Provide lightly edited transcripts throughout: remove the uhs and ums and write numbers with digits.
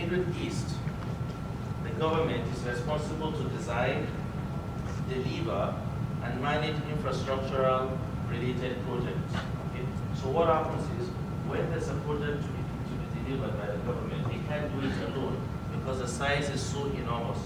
Middle East, the government is responsible to design, deliver, and manage infrastructural related projects. Okay? So what happens is, when there's a project to be delivered by the government, they can't do it alone because the size is so enormous,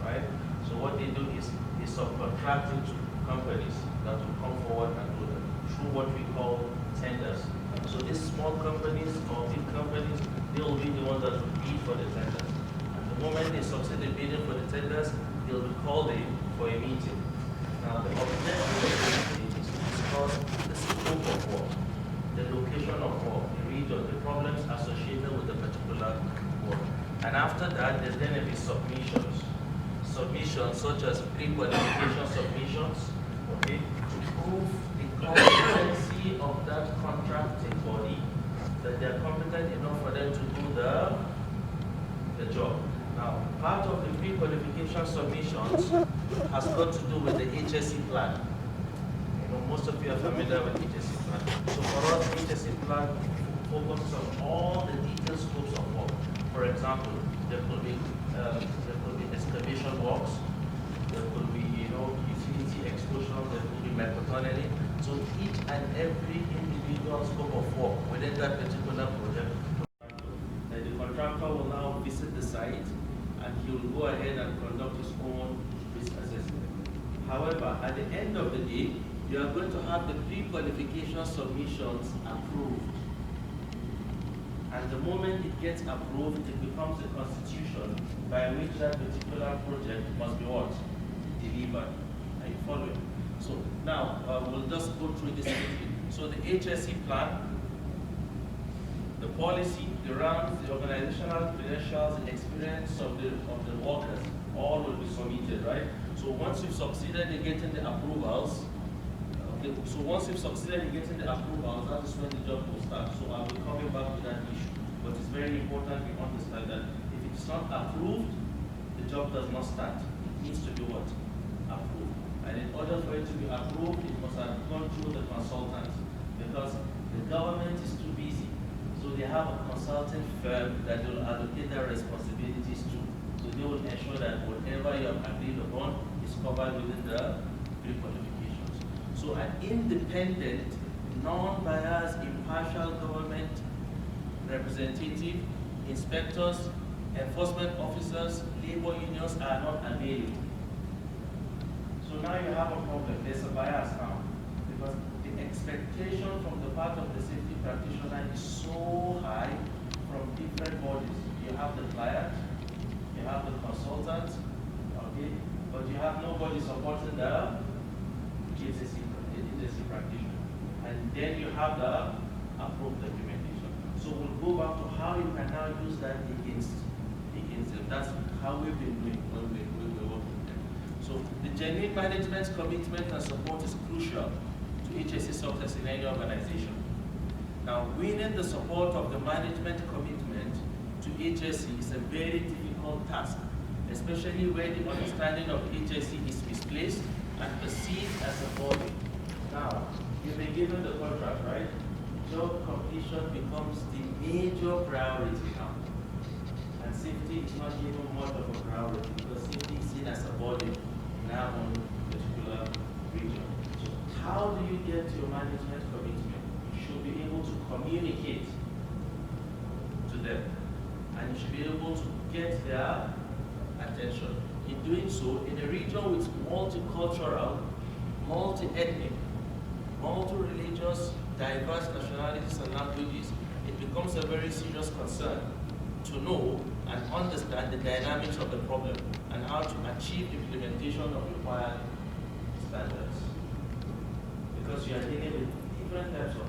right? So what they do is they subcontract it to companies that will come forward and do that through what we call tenders. So these small companies or big companies, they will be the ones that will bid for the tenders. And the moment they succeed in bidding for the tenders, they'll be called in for a meeting. Now the objective of the meeting is to discuss the scope of work, the location of work, the region, the problems associated with the particular work. And after that, there's going to be submissions. Submissions such as pre-qualification submissions, okay, to prove the competency of that contracting body, that they are competent enough for them to do the job. Now, part of the pre-qualification submissions has got to do with the HSE plan. You know, most of you are familiar with HSE plan. So for us, HSE plan focuses on all the detailed scopes of work. For example, there could be excavation works, there could be utility explosion, there could be microtunneling. So each and every individual scope of work within that particular project, the contractor will now visit the site and he will go ahead and conduct his own risk assessment. However, at the end of the day, you are going to have the pre-qualification submissions approved. And the moment it gets approved, it becomes a constitution by which that particular project must be what? Delivered. Are you following? So now, we'll just go through this quickly. So the HSE plan, the policy, the rounds, the organizational credentials, the experience of the workers, all will be submitted, right? So once you've succeeded in getting the approvals, that is when the job will start. So I'll be coming back to that issue. But it's very important we understand that if it's not approved, the job does not start. It needs to be what? Approved. And in order for it to be approved, it must have gone through the consultant, because the government is too busy. So they have a consulting firm that will allocate their responsibilities to. So they will ensure that whatever you have agreed upon is covered within the pre-qualifications. So an independent, non-biased, impartial government representative, inspectors, enforcement officers, labor unions are not available. So now you have a problem. There's a bias now, because the expectation from the part of the safety practitioner is so high from different bodies. You have the client, you have the consultant, okay, but you have nobody supporting the HSE practitioner. And then you have the approved documentation. So we'll go back to how you can now use that against them. That's how we've been doing when we're working with them. So the genuine management commitment and support is crucial to HSE success in any organization. Now, winning the support of the management commitment to HSE is a very difficult task, especially where the understanding of HSE is misplaced and perceived as a body. Now, you've been given the contract, right? Job completion becomes the major priority now. And safety is not even much of a priority, because safety is seen as a body in our own particular region. So how do you get your management commitment? You should be able to communicate to them, and you should be able to get their attention. In doing so, in a region with multicultural, multi-ethnic, multi-religious, diverse nationalities and languages, it becomes a very serious concern to know and understand the dynamics of the problem and how to achieve implementation of required standards. Because you are dealing with different types of,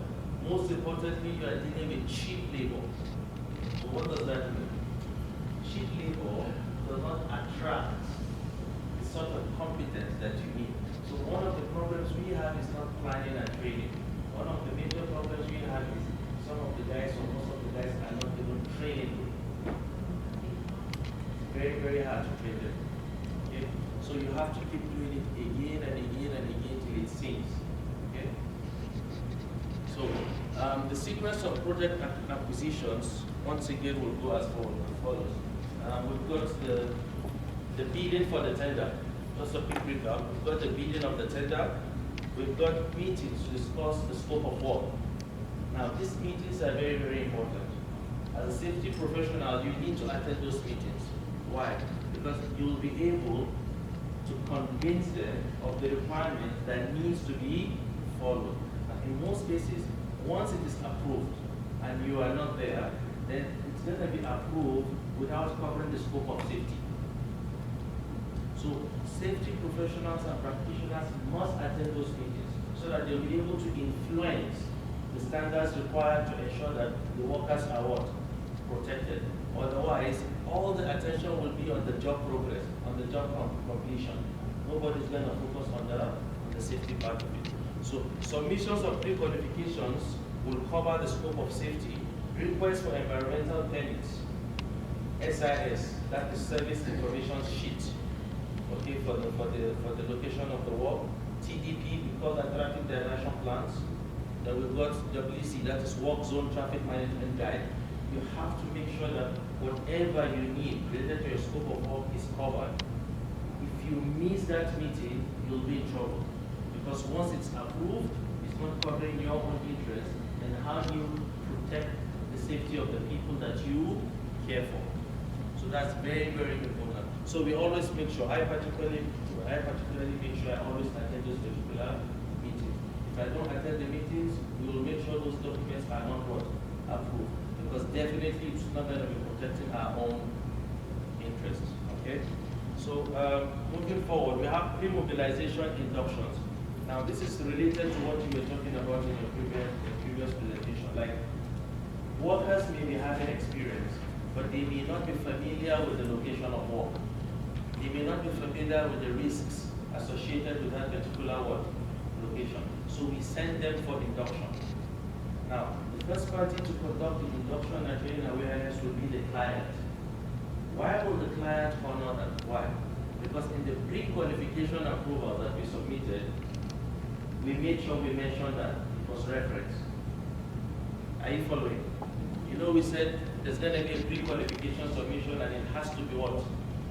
most importantly, you are dealing with cheap labor. So what does that mean? Cheap labor does not attract the sort of competence that you need. So one of the problems we have is not planning and training. One of the major problems we have is some of the guys or most of the guys are not even training. Very, very hard to train them. Okay? So you have to keep doing it again and again and again till it sinks. Okay? So the sequence of project acquisitions, once again, will go as follows. we've got the bidding for the tender. Just a quick recap. We've got the bidding of the tender. We've got meetings to discuss the scope of work. Now, these meetings are very, very important. As a safety professional, you need to attend those meetings. Why? Because you will be able to convince them of the requirements that needs to be followed. And in most cases, once it is approved and you are not there, then it's going to be approved without covering the scope of safety. So safety professionals and practitioners must attend those meetings so that they'll be able to influence the standards required to ensure that the workers are what? Protected. Otherwise, all the attention will be on the job progress, on the job completion. Nobody's going to focus on the safety part of it. So submissions of pre-qualifications will cover the scope of safety, requests for environmental permits, SIS, that is Service Information Sheet, okay, for the location of the work, TDP, we call that Traffic Diversion Plans. Then we've got WC, that is Work Zone Traffic Management Guide. You have to make sure that whatever you need related to your scope of work is covered. If you miss that meeting, you'll be in trouble. Because once it's approved, it's not covering your own interest, and how do you protect the safety of the people that you care for? So that's very, very important. So we always make sure, I particularly make sure I always attend those particular meetings. If I don't attend the meetings, we will make sure those documents are not what? Approved. Because definitely it's not going to be protecting our own interests. Okay? So moving forward, we have pre-mobilization inductions. Now this is related to what you were talking about in your previous presentation. Like, workers may be having experience, but they may not be familiar with the location of work. They may not be familiar with the risks associated with that particular work location. So we send them for induction. Now, the first party to conduct the induction and training awareness will be the client. Why will the client honor that? Why? Because in the pre-qualification approval that we submitted, we made sure we mentioned that it was referenced. Are you following? You know, we said there's going to be a pre-qualification submission and it has to be what?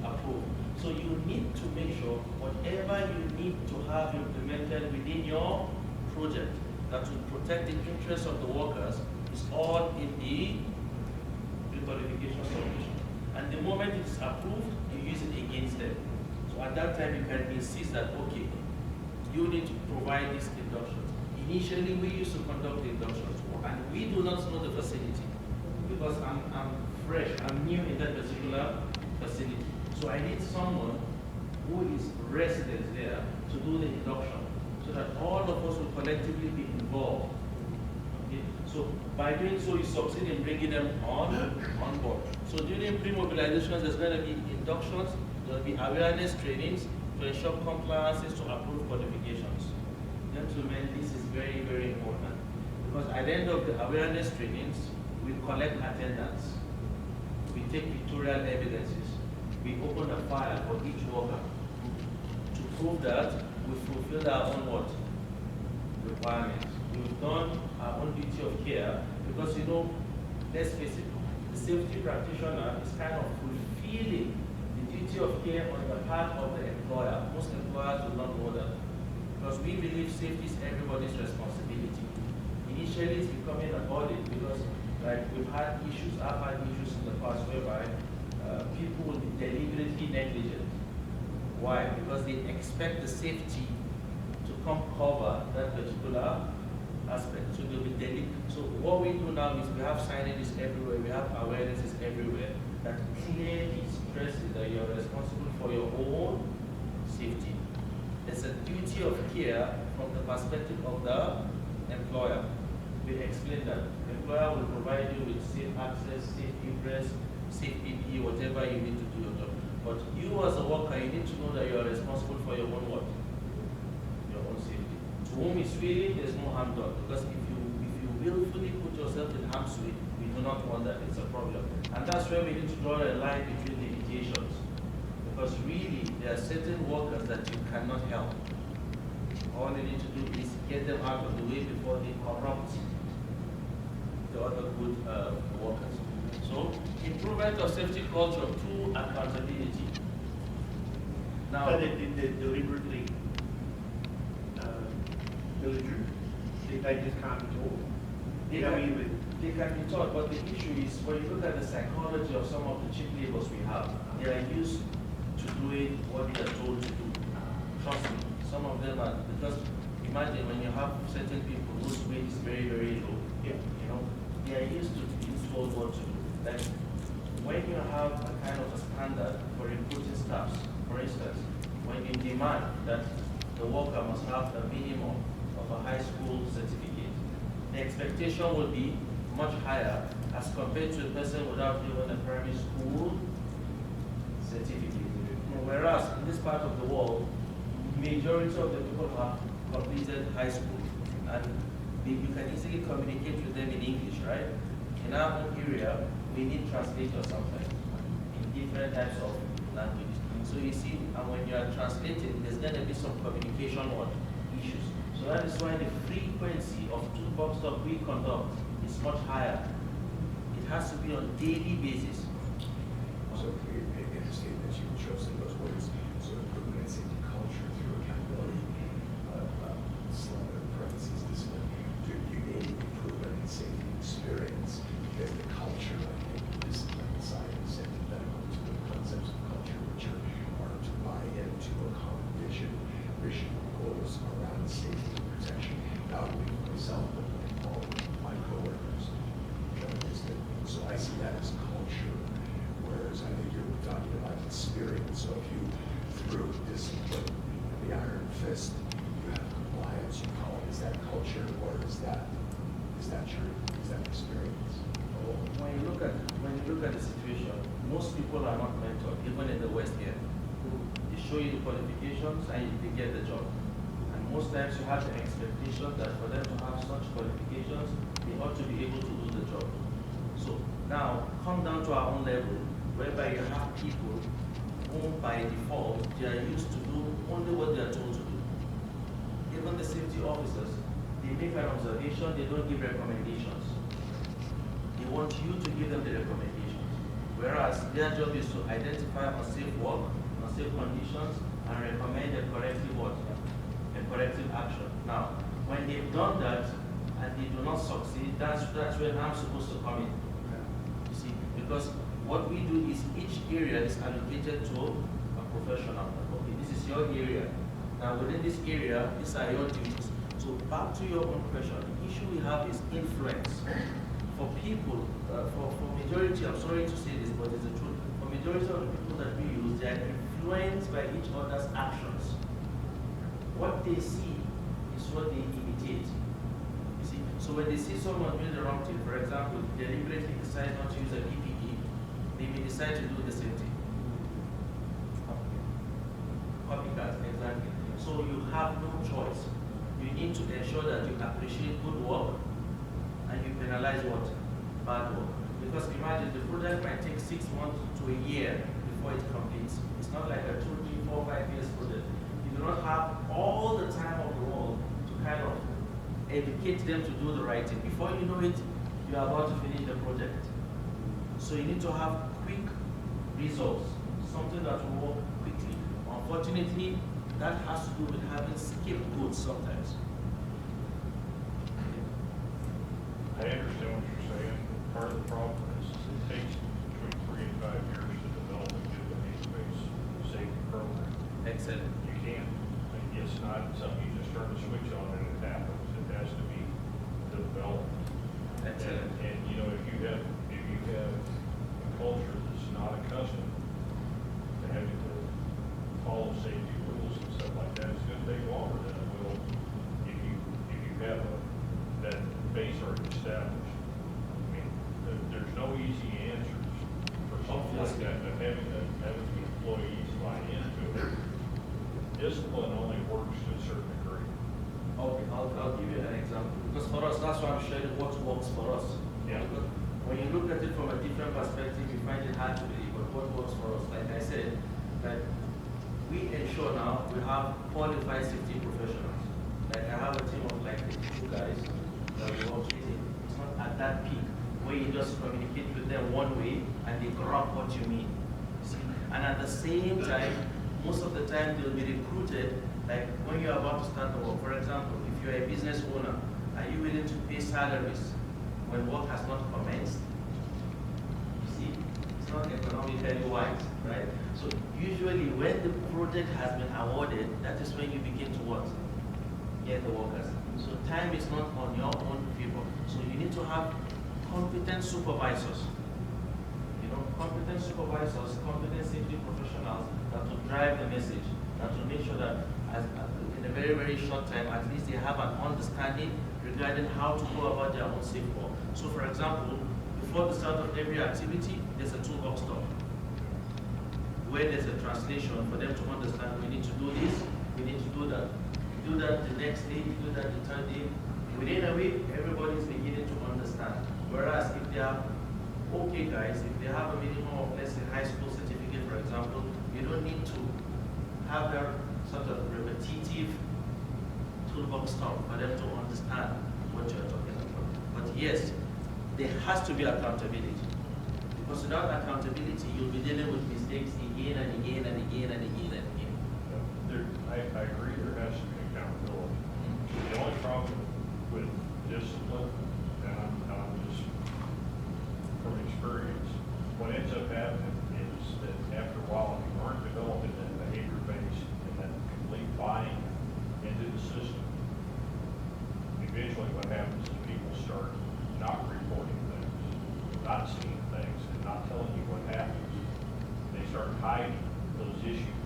Approved. So you need to make sure whatever you need to have implemented within your project that will protect the interests of the workers is all in the pre-qualification submission. And the moment it is approved, you use it against them. So at that time, you can insist that, okay, you need to provide this induction. Initially, we used to conduct the inductions, and we do not know the facility because I'm fresh, I'm new in that particular facility. So I need someone who is resident there to do the induction so that all of us will collectively be involved. Okay? So by doing so, you succeed in bringing them on board. So during pre-mobilizations, there's going to be inductions, there will be awareness trainings to ensure compliances to approved qualifications. Gentlemen, this is very, very important because at the end of the awareness trainings, we collect attendance, we take pictorial evidences, we open a file for each worker to prove that we fulfilled our own what? Requirements. We've done our own duty of care because, you know, let's face it, the safety practitioner is kind of fulfilling the duty of care on the part of the employer. Most employers do not know that because we believe safety is everybody's responsibility. Initially, it's becoming a burden because, like, we've had issues, I've had issues in the past whereby people will be deliberately negligent. Why? Because they expect the safety to come cover that particular aspect. So they'll be deliberate. So what we do now is we have signages everywhere, we have awarenesses everywhere that clearly stresses that you're responsible for your own safety. There's a duty of care from the perspective of the employer. We explain that the employer will provide you with safe access, safe egress, safe PPE, whatever you need to do your job. But you as a worker, you need to know that you are responsible for your own what? Your own safety. To whom is willing, there's no harm done. Because if you willfully put yourself in harm's way, we do not want that. It's a problem. And that's where we need to draw a line between limitations. Because really, there are certain workers that you cannot help. All you need to do is get them out of the way before they corrupt the other good workers. So, improvement of safety culture through accountability. Now, But they deliberately military. They just can't be told. they can be taught, but the issue is when you look at the psychology of some of the chief labors we have, they are used to doing what they are told to do. Trust me, some of them are, because imagine when you have certain people whose weight is very, very low, you know, they are used to being told what to do. Like when you have a kind of a standard for recruiting staffs, for instance, when you demand that the worker must have a minimum of a high school certificate, the expectation will be much higher as compared to a person without even a primary school certificate. Whereas in this part of the world, majority of the people have completed high school, and you can easily communicate with them in English, right? In our own area, we need translators sometimes in different types of languages. So you see, and when you are translating, there's going to be some communication issues. So that is why the frequency of toolbox talk we conduct is much higher. It has to be on daily basis. So in the statement you chose in those words, so improvement in safety culture through accountability, parentheses, discipline, do you need improvement in safety experience? Because the culture, I think, discipline side is antithetical to the concepts of culture, which are to buy into a common vision, goals around safety and protection, not only for myself, but for all my coworkers. So I see that as culture, whereas I think you're talking about experience. So if you, through discipline and the iron fist, you have compliance, you call it, is that culture, or is that true? Is that experience? When you look at the situation, most people are not mentored, even in the West here. They show you the qualifications and they get the job. And most times you have the expectation that for them to have such qualifications, they ought to be able to do the job. So now, come down to our own level, whereby you have people who by default, they are used to do only what they are told to do. Even the safety officers, they make an observation, they don't give recommendations. They want you to give them the recommendations. Whereas their job is to identify unsafe work, unsafe conditions, and recommend a corrective action. Now, when they've done that and they do not succeed, that's when I'm supposed to come in. You see, because what we do is each area is allocated to a professional. Okay, this is your area. Now within this area, these are your duties. So back to your own question, the issue we have is influence. For people, for majority, I'm sorry to say this, but it's the truth. For majority of the people that we use, they are influenced by each other's actions. What they see is what they imitate. You see, so when they see someone doing the wrong thing, for example, deliberately decide not to use a PPE, they may decide to do the same thing. Copycat, exactly. So you have no choice. You need to ensure that you appreciate good work and you penalize what? Bad work. Because imagine the project might take 6 months to a year before it completes. It's not like a 2, 3, 4, 5 years project. You do not have all the time of the world to kind of educate them to do the right thing. Before you know it, you are about to finish the project. So you need to have quick results, something that will work quickly. Unfortunately, that has to do with having scapegoats sometimes. I understand what you're saying. Part of the problem is it takes between 3 and 5 years to develop a good database safety program. Excellent. You can't. It's not something you just turn the switch on and it happens. It has to be developed. Excellent. And you know, if you have a culture that's not accustomed to having to follow safety rules and stuff like that, it's going to take longer than it will if you have that base already established. I mean, there's no easy answers for something like that, but having the employees buy into it. Discipline only works to a certain degree. Okay, I'll give you an example. Because for us, that's why I'm sharing what works for us. Yeah. Because when you look at it from a different perspective, you find it hard to believe, but what works for us, like I said, that we ensure now we have qualified safety professionals. Like I have a team of like 2 guys that we work with. It's not at that peak where you just communicate with them one way and they grab what you mean. See? And at the same time, most of the time they'll be recruited, like when you're about to start the work. For example, if you're a business owner, are you willing to pay salaries when work has not commenced? You see, it's not economically wise, right? So usually when the project has been awarded, that is when you begin to what? Get the workers. So time is not on your own favor. So you need to have competent supervisors. You know, competent supervisors, competent safety professionals that will drive the message, that will make sure that in a very, very short time, at least they have an understanding regarding how to go about their own safe work. So for example, before the start of every activity, there's a toolbox talk, where there's a translation for them to understand we need to do this, we need to do that. Do that the next day, do that the third day. Within a week, everybody's beginning to understand. Whereas if they are okay guys, if they have a minimum of, let's say, high school certificate, for example, you don't need to have their sort of repetitive toolbox talk for them to understand what you're talking about. But yes, there has to be accountability. Because without accountability, you'll be dealing with mistakes again and again and again and again and again. I agree there has to be accountability. The only problem with discipline, and I'm just from experience, what ends up happening is that after a while, if you aren't developing that behavior base and that complete buying into the system, eventually what happens is people start not reporting things, not seeing things, and not telling you what happens. They start hiding those issues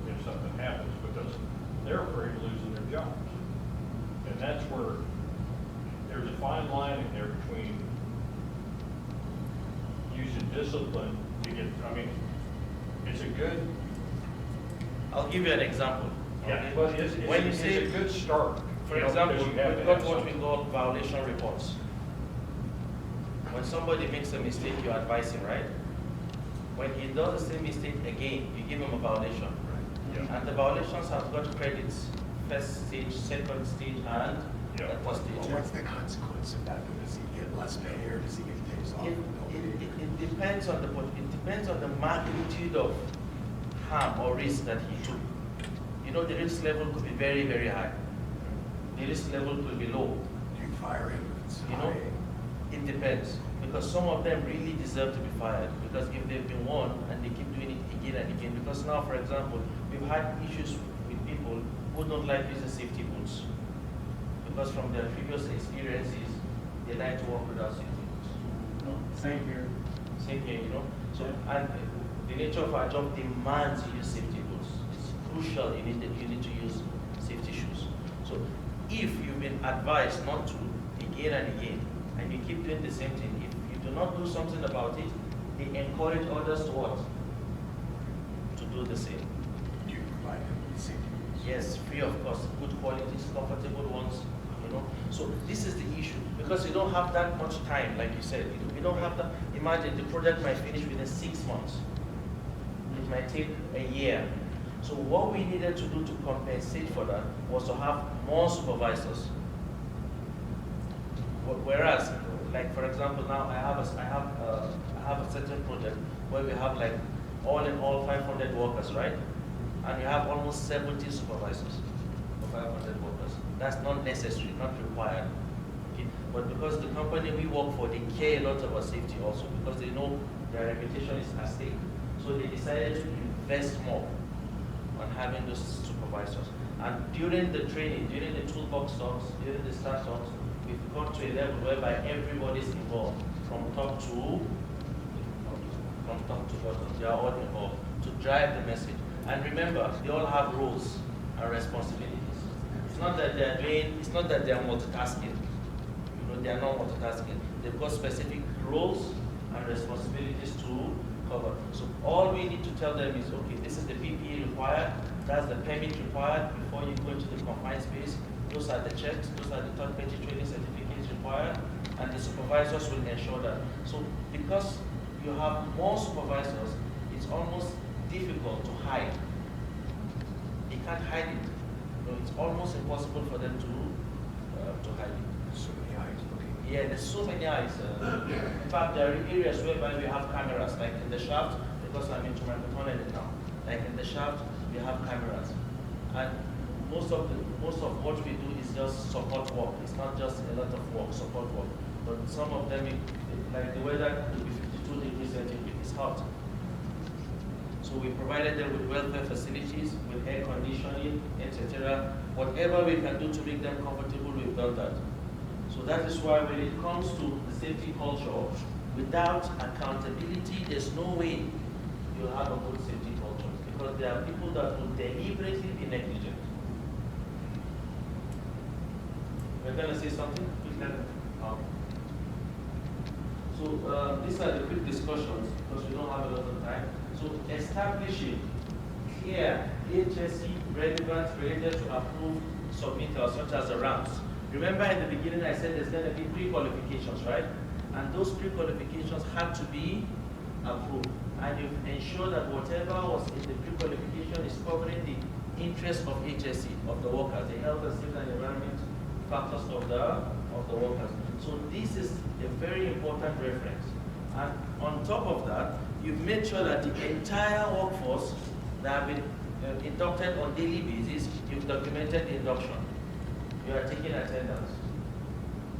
if something happens, because they're afraid of losing their jobs. And that's where there's a fine line in there between using discipline to get, I mean, it's a good. I'll give you an example. Yeah, Okay? but it's a good start. For example, we've got what we call violation reports. When somebody makes a mistake, you advise him, right? When he does the same mistake again, you give him a violation. Yeah. And the violations have got credits: first stage, second stage, and first stage. Well, what's the consequence of that? Does he get less pay or does he get days off? It depends on the magnitude of harm or risk that he took. You know, the risk level could be very, very high. The risk level could be low. Do you fire him if it's You know, high? it depends, because some of them really deserve to be fired, because if they've been warned and they keep doing it again and again. Because now, for example, we've had issues with people who don't like using safety boots, because from their previous experiences, they like to work without safety boots. You know? Same here. Same here, you know. So, and the nature of our job demands you use safety boots. It's crucial you need to use safety shoes. So, if you've been advised not to again and again, and you keep doing the same thing, if you do not do something about it, they encourage others to what? To do the same. Do you provide him with safety boots? Yes, free of cost, good qualities, comfortable ones, you know. So this is the issue, because you don't have that much time, like you said. You don't have that. Imagine the project might finish within 6 months. It might take a year. So what we needed to do to compensate for that was to have more supervisors. Whereas, like for example, now I have a certain project where we have like all in all 500 workers, right? And we have almost 70 supervisors for 500 workers. That's not necessary, not required. Okay? But because the company we work for, they care a lot about safety also, because they know their reputation is at stake. So they decided to invest more on having those supervisors. And during the training, during the toolbox talks, during the start talks, we've got to a level whereby everybody's involved, from top to bottom. They are all involved to drive the message. And remember, they all have roles and responsibilities. It's not that they are multitasking. You know, they are not multitasking. They've got specific roles and responsibilities to cover. So all we need to tell them is, okay, this is the PPE required, that's the permit required before you go into the confined space. Those are the checks, those are the third-party training certificates required, and the supervisors will ensure that. So because you have more supervisors, it's almost difficult to hide. They can't hide it. You know, it's almost impossible for them to hide it. So many eyes looking Yeah, there's so many eyes. In fact, there are areas whereby we have cameras, like in the shaft, because I'm into microtonelling now. Like in the shaft, we have cameras. And most of what we do is just support work. It's not just a lot of work, support work. But some of them, like the weather could be 52 degrees centigrade, it's hot. So we provided them with welfare facilities, with air conditioning, etc. Whatever we can do to make them comfortable, we've done that. So that is why when it comes to the safety culture, without accountability, there's no way you'll have a good safety culture. Because there are people that will deliberately be negligent. We're going to say something? So these are the quick discussions because we don't have a lot of time. So establishing clear HSE relevant related to approved submittals such as the ramps. Remember in the beginning I said there's going to be pre-qualifications, right? And those pre-qualifications had to be approved. And you've ensured that whatever was in the pre-qualification is covering the interests of HSE, of the workers, the health and safety and environment factors of the workers. So this is a very important reference. And on top of that, you've made sure that the entire workforce that have been inducted on daily basis, you've documented the induction. You are taking attendance.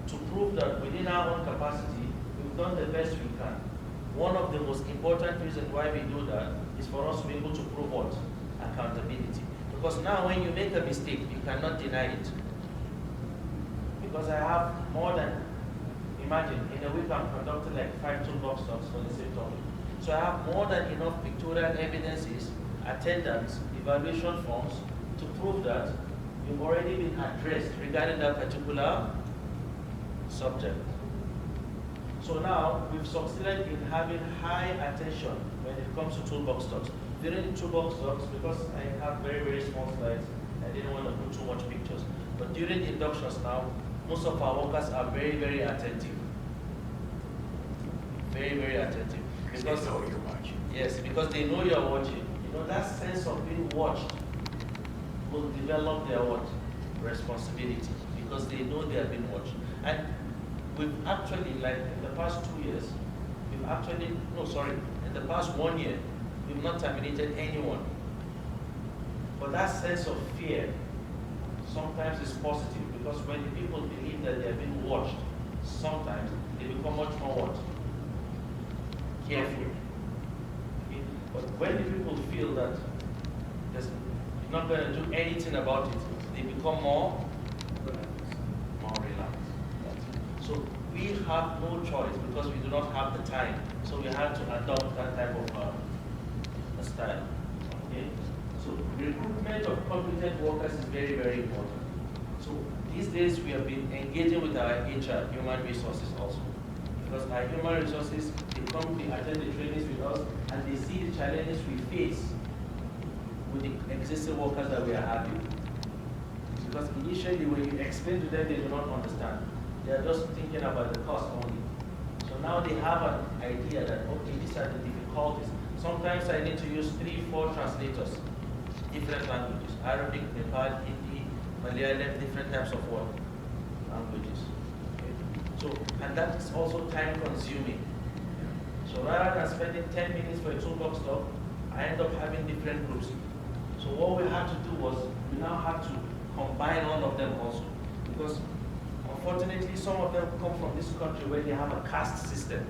To prove that within our own capacity, we've done the best we can. One of the most important reasons why we do that is for us to be able to prove what? Accountability. Because now when you make a mistake, you cannot deny it. Because I have more than, imagine, in a week I'm conducting like 5 toolbox talks for the same topic. So I have more than enough pictorial evidences, attendance, evaluation forms to prove that you've already been addressed regarding that particular subject. So now we've succeeded in having high attention when it comes to toolbox talks. During the toolbox talks, because I have very, very small slides, I didn't want to put too much pictures. But during the inductions now, most of our workers are very, very attentive. Very, very attentive. Because they know you're watching. Yes, because they know you're watching. You know, that sense of being watched will develop their what? Responsibility. Because they know they are being watched. And we've actually, like in the past 2 years, we've actually, no, sorry, in the past 1 year, we've not terminated anyone. But that sense of fear sometimes is positive because when the people believe that they are being watched, sometimes they become much more what? Careful. Okay? But when the people feel that you're not going to do anything about it, they become more relaxed. So we have no choice because we do not have the time. So we have to adopt that type of a style. Okay? So recruitment of competent workers is very, very important. So these days we have been engaging with our HR, human resources also. Because our human resources, they come, they attend the trainings with us, and they see the challenges we face with the existing workers that we are having. Because initially when you explain to them, they do not understand. They are just thinking about the cost only. So now they have an idea that, okay, these are the difficulties. Sometimes I need to use 3-4 translators, different languages, Arabic, Nepal, Hindi, Malayalam, different types of what? Languages. Okay. So, and that is also time consuming. So rather than spending 10 minutes for a toolbox talk, I end up having different groups. So what we had to do was, we now have to combine all of them also. Because unfortunately, some of them come from this country where they have a caste system.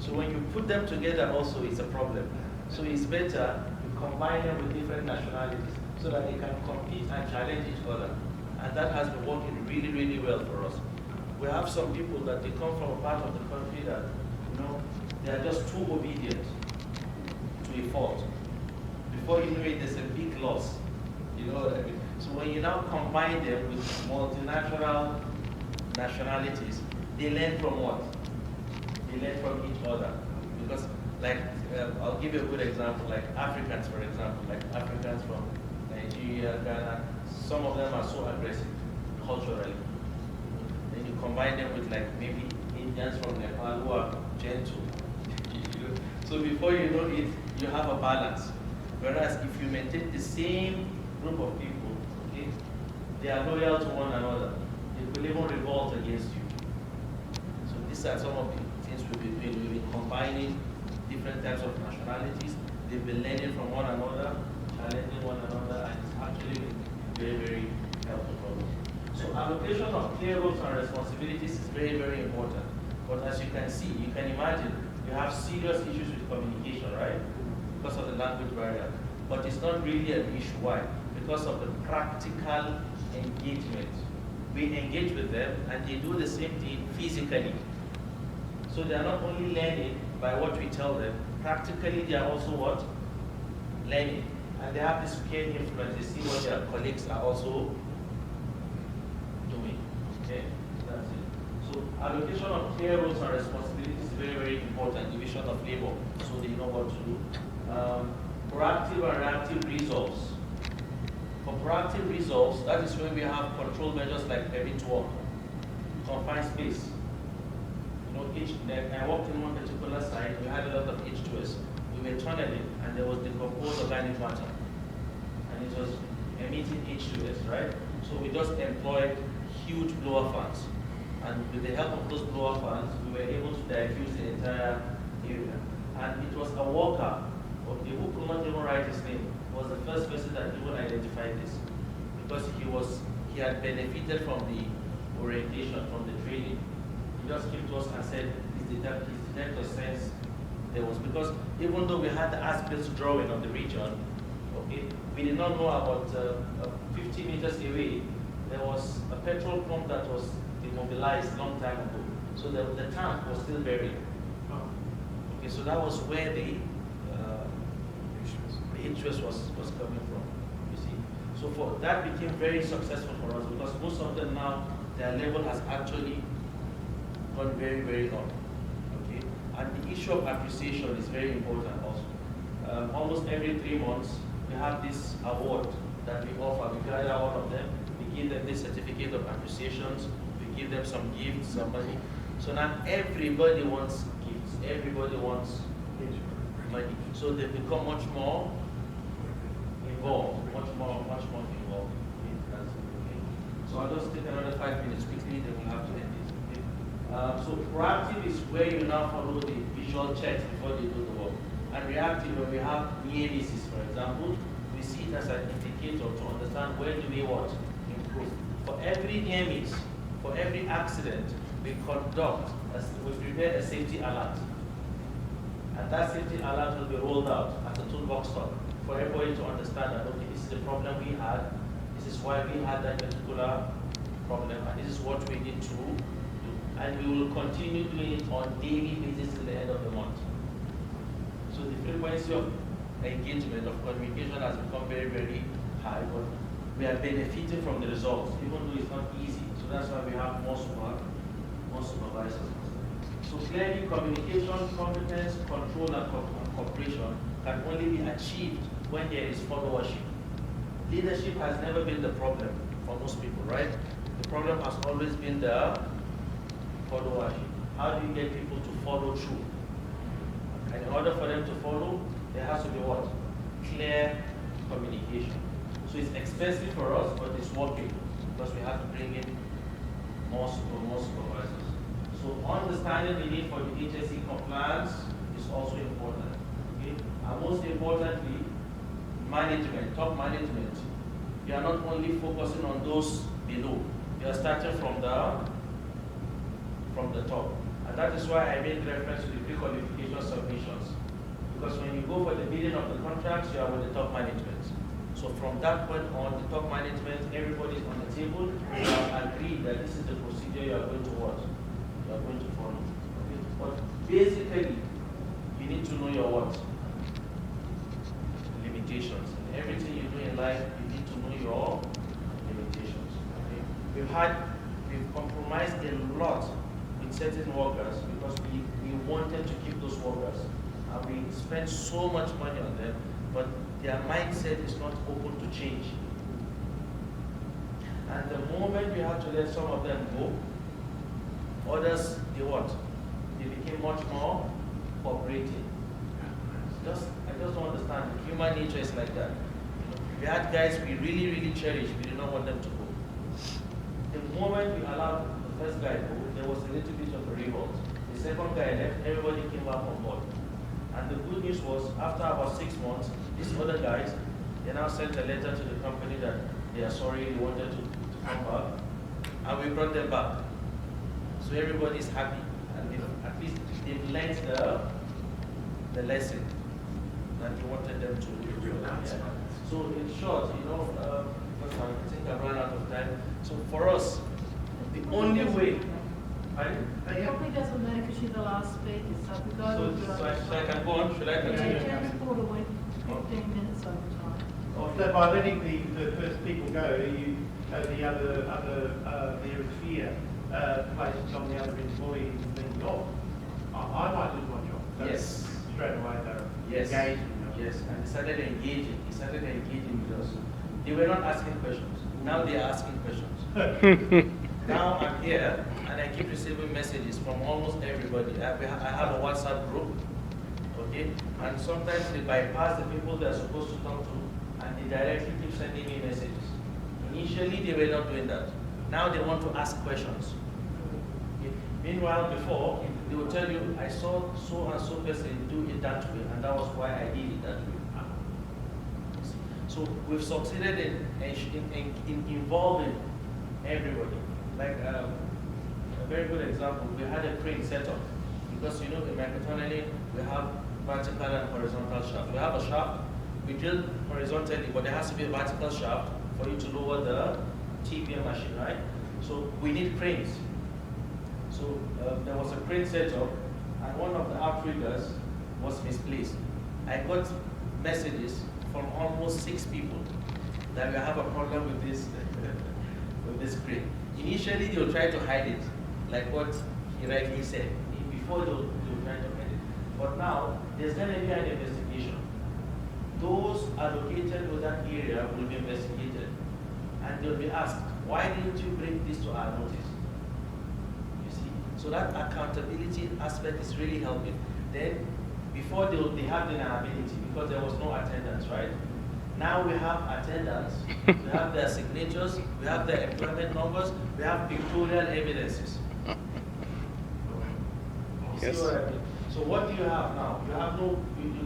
So when you put them together also, it's a problem. So it's better you combine them with different nationalities so that they can compete and challenge each other. And that has been working really, really well for us. We have some people that they come from a part of the country that, you know, they are just too obedient to a fault. Before you know it, there's a big loss. You know what I mean? So when you now combine them with multinational nationalities, they learn from what? They learn from each other. Because, like, I'll give you a good example, like Africans, for example, like Africans from Nigeria, Ghana, some of them are so aggressive culturally. Then you combine them with, like, maybe Indians from Nepal who are gentle. So before you know it, you have a balance. Whereas if you maintain the same group of people, okay, they are loyal to one another. They will even revolt against you. these are some of the things we've been doing. We've been combining different types of nationalities. They've been learning from one another, challenging one another, and it's actually been very, very helpful for us. So allocation of clear roles and responsibilities is very, very important. But as you can see, you can imagine, you have serious issues with communication, right? Because of the language barrier. But it's not really an issue. Why? Because of the practical engagement. We engage with them and they do the same thing physically. So they are not only learning by what we tell them, practically they are also what? Learning. And they have this peer influence. They see what their colleagues are also doing. Okay? That's it. So allocation of clear roles and responsibilities is very, very important. Division of labor, so they know what to do. Proactive and reactive results. For proactive results, that is when we have control measures like permit to work, confined space. You know, I worked in one particular site, we had a lot of H2S. We were tunneling and there was decomposed organic matter. And it was emitting H2S, right? So we just employed huge blower fans. And with the help of those blower fans, we were able to diffuse the entire area. And it was a worker, okay, who could not even write his name, was the first person that even identified this. Because he had benefited from the orientation, from the training. He just came to us and said his detector sense there was, because even though we had the as-built drawing of the region, okay, we did not know about 50 meters away, there was a petrol pump that was demobilized a long time ago. So the tank was still buried. Okay, so that was where the interest was coming from, you see. So that became very successful for us because most of them now, their level has actually gone very, very up. Okay, and the issue of appreciation is very important also. Almost every 3 months, we have this award that we offer. We gather all of them. We give them this certificate of appreciations. We give them some gifts, some money. So now everybody wants gifts. Everybody wants money. So they become much more involved, much more involved. Okay. So I'll just take another 5 minutes quickly, then we'll have to end this. Okay. So proactive is where you now follow the visual checks before they do the work. And reactive, when we have near misses, for example, we see it as an indicator to understand where do we want to improve. For every near miss, for every accident, we prepare a safety alert. And that safety alert will be rolled out as a toolbox stock for everybody to understand that, okay, this is the problem we had, this is why we had that particular problem, and this is what we need to do. And we will continue doing it on daily basis till the end of the month. So the frequency of engagement, of communication has become very, very high, but we are benefiting from the results, even though it's not easy. So that's why we have more supervisors. So clearly, communication, competence, control, and cooperation can only be achieved when there is followership. Leadership has never been the problem for most people, right? The problem has always been the followership. How do you get people to follow through? And in order for them to follow, there has to be what? Clear communication. So it's expensive for us, but it's working because we have to bring in more supervisors. So understanding the need for the HSE compliance is also important. Okay? And most importantly, management, top management. You are not only focusing on those below. You are starting from the top. And that is why I made reference to the pre-qualification submissions. Because when you go for the bidding of the contracts, you are with the top management. So from that point on, the top management, everybody is on the table. You have agreed that this is the procedure you are going to watch. You are going to follow. Okay? But basically, you need to know your what? Limitations. In everything you do in life, you need to know your limitations. Okay? We've compromised a lot with certain workers because we wanted to keep those workers. And we spent so much money on them, but their mindset is not open to change. And the moment we had to let some of them go, others, they became much more cooperating. I just don't understand. Human nature is like that. We had guys we really, really cherished. We did not want them to go. The moment we allowed the first guy to go, there was a little bit of a revolt. The second guy left, everybody came back on board. And the good news was, after about 6 months, these other guys, they now sent a letter to the company that they are sorry, they wanted to come back, and we brought them back. So everybody is happy, and at least they've learned the lesson that you wanted them to do. So in short, because I think I've run out of time. So for us, the only way. It probably doesn't matter because you're the last speaker, so we go. So I can go on. Should I continue? Yeah, Chairman Porter went 15 minutes over time. So by letting the first people go, the other fear places on the other employees being off. I might lose my job. So Yes. Straight away they're Yes. engaging. Yes, and they started engaging. He started engaging with us. They were not asking questions. Now they are asking questions. Now I'm here, and I keep receiving messages from almost everybody. I have a WhatsApp group, okay? And sometimes they bypass the people they're supposed to talk to, and they directly keep sending me messages. Initially, they were not doing that. Now they want to ask questions. Okay? Meanwhile, before, they will tell you, I saw so and so person do it that way, and that was why I did it that way. So we've succeeded in involving everybody. Like a very good example, we had a crane set up because in mechatronics we have vertical and horizontal shaft. We have a shaft, we drill horizontally, but there has to be a vertical shaft for you to lower the TPM machine, right? So we need cranes. So there was a crane set up, and one of the outriggers was misplaced. I got messages from almost 6 people that we have a problem with this crane. Initially, they'll try to hide it, like what he rightly said. Before, they'll try to hide it. But now, there's going to be an investigation. Those allocated to that area will be investigated. And they'll be asked, why didn't you bring this to our notice? You see? So that accountability aspect is really helping. Then, before they have deniability, because there was no attendance, right? Now we have attendance, we have their signatures, we have their employment numbers, we have pictorial evidences. You see what I mean? So what do you have now? You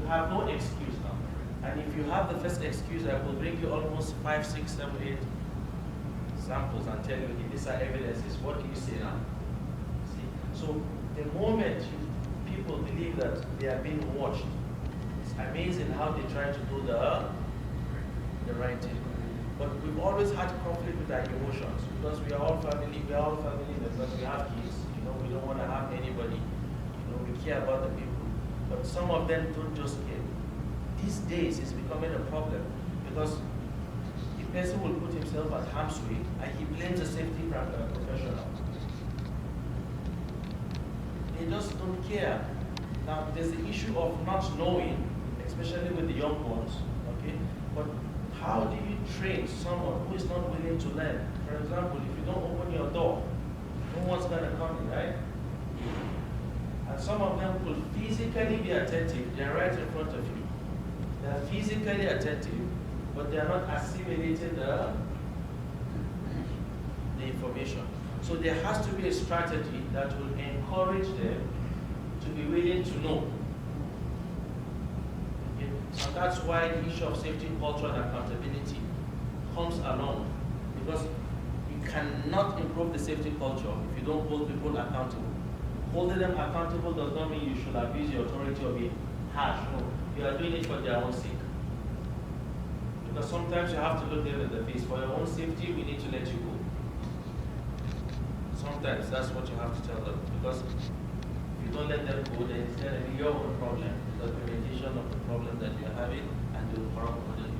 have no excuse now. And if you have the first excuse, I will bring you almost 5, 6, 7, 8 samples and tell you, okay, these are evidences. What do you say now? See? So the moment people believe that they are being watched, it's amazing how they try to do the right thing. But we've always had conflict with our emotions because we are all family members, we have kids, we don't want to harm anybody, we care about the people. But some of them don't just care. These days it's becoming a problem because the person will put himself at harm's way and he blames a safety professional. They just don't care. Now there's the issue of not knowing, especially with the young ones, okay? But how do you train someone who is not willing to learn? For example, if you don't open your door, no one's going to come in, right? And some of them will physically be attentive. They're right in front of you. They're physically attentive, but they're not assimilating the information. So there has to be a strategy that will encourage them to be willing to know. So that's why the issue of safety culture and accountability comes along, because you cannot improve the safety culture if you don't hold people accountable. Holding them accountable does not mean you should abuse your authority or be harsh. No, you are doing it for their own sake. Because sometimes you have to look them in the face. For your own safety, we need to let you go. Sometimes that's what you have to tell them. Because if you don't let them go, then it's going to be your own problem. The implementation of the problem that you're having, and they will corrupt for you.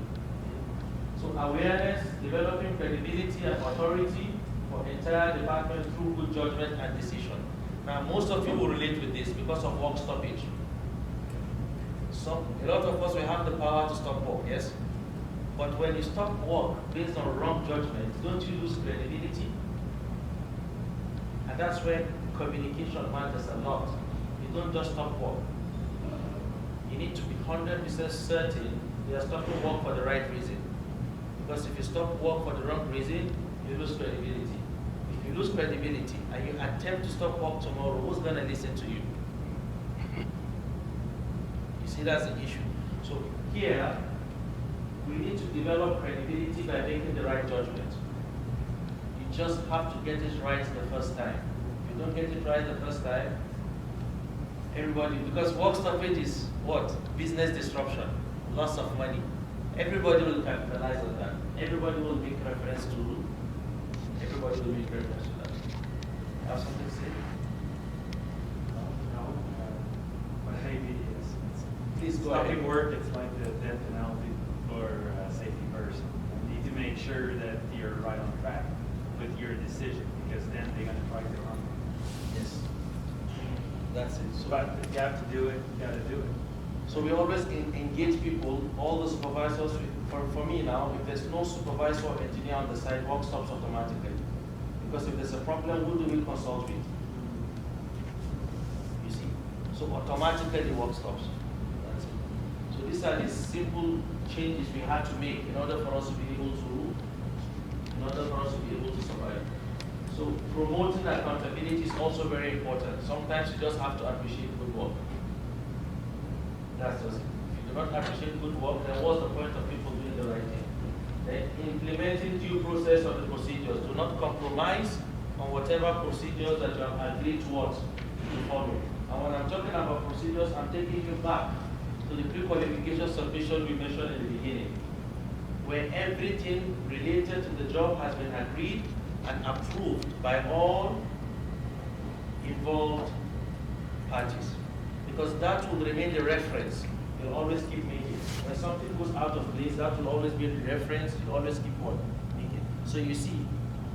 So awareness, developing credibility and authority for entire department through good judgment and decision. Now, most of you will relate with this because of work stoppage. So, a lot of us will have the power to stop work, yes? But when you stop work based on wrong judgment, don't you lose credibility? And that's where communication matters a lot. You don't just stop work. You need to be 100% certain you are stopping work for the right reason. Because if you stop work for the wrong reason, you lose credibility. If If you lose credibility and you attempt to stop work tomorrow, who's going to listen to you? You see, that's the issue. So here, we need to develop credibility by making the right judgment. You just have to get it right the first time. If you don't get it right the first time, everybody, because work stoppage is what? Business disruption, loss of money. Everybody will capitalize on that. Everybody will make reference to that. Have something to say? No, but maybe Please go stopping ahead. work, it's like the death penalty for a safety person. You need to make sure that you're right on track with your decision, because then they're going to try to harm you. Yes. That's it. So, But if you have to do it, you got to do it. so we always engage people, all the supervisors. For me now, if there's no supervisor or engineer on the site, work stops automatically. Because if there's a problem, who do we consult with? You see? So automatically work stops. That's it. So these are the simple changes we had to make in order for us to be able to survive. So promoting accountability is also very important. Sometimes you just have to appreciate good work. That's just it. If you do not appreciate good work, then what's the point of people doing the right thing? Then implementing due process of the procedures. Do not compromise on whatever procedures that you have agreed towards to follow. And when I'm talking about procedures, I'm taking you back to the pre-qualification submission we mentioned in the beginning, where everything related to the job has been agreed and approved by all involved parties. Because that will remain the reference. You'll always keep making. When something goes out of place, that will always be the reference. You'll always keep on making. So you see,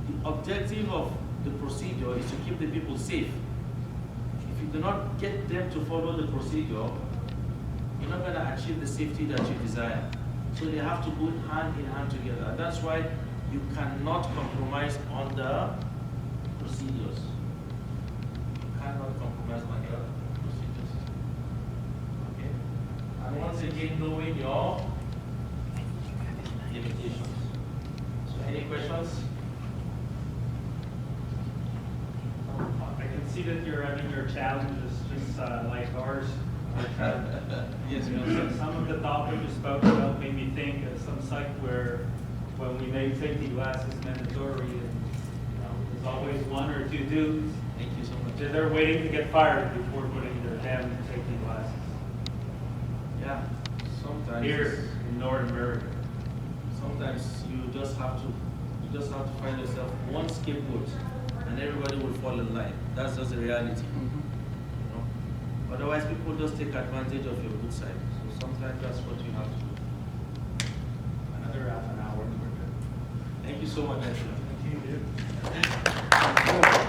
the objective of the procedure is to keep the people safe. If you do not get them to follow the procedure, you're not going to achieve the safety that you desire. So they have to go hand in hand together. And that's why you cannot compromise on the procedures. You cannot compromise on the procedures. Okay? And once again, knowing your limitations. So any questions? I can see that you're having your challenges just like ours. Yes, Some of the topics you spoke about made me think of some site where when we made safety glasses mandatory, and, there's always one or two dudes Thank you so much. that they're waiting to get fired before putting their damn safety glasses. Yeah, sometimes Here in North America. sometimes you just have to find yourself one scapegoat, and everybody will fall in line. That's just the reality. You know? Otherwise, people just take advantage of your good side. So sometimes that's what you have to do. Another half an hour. Thank you so much. Thank you.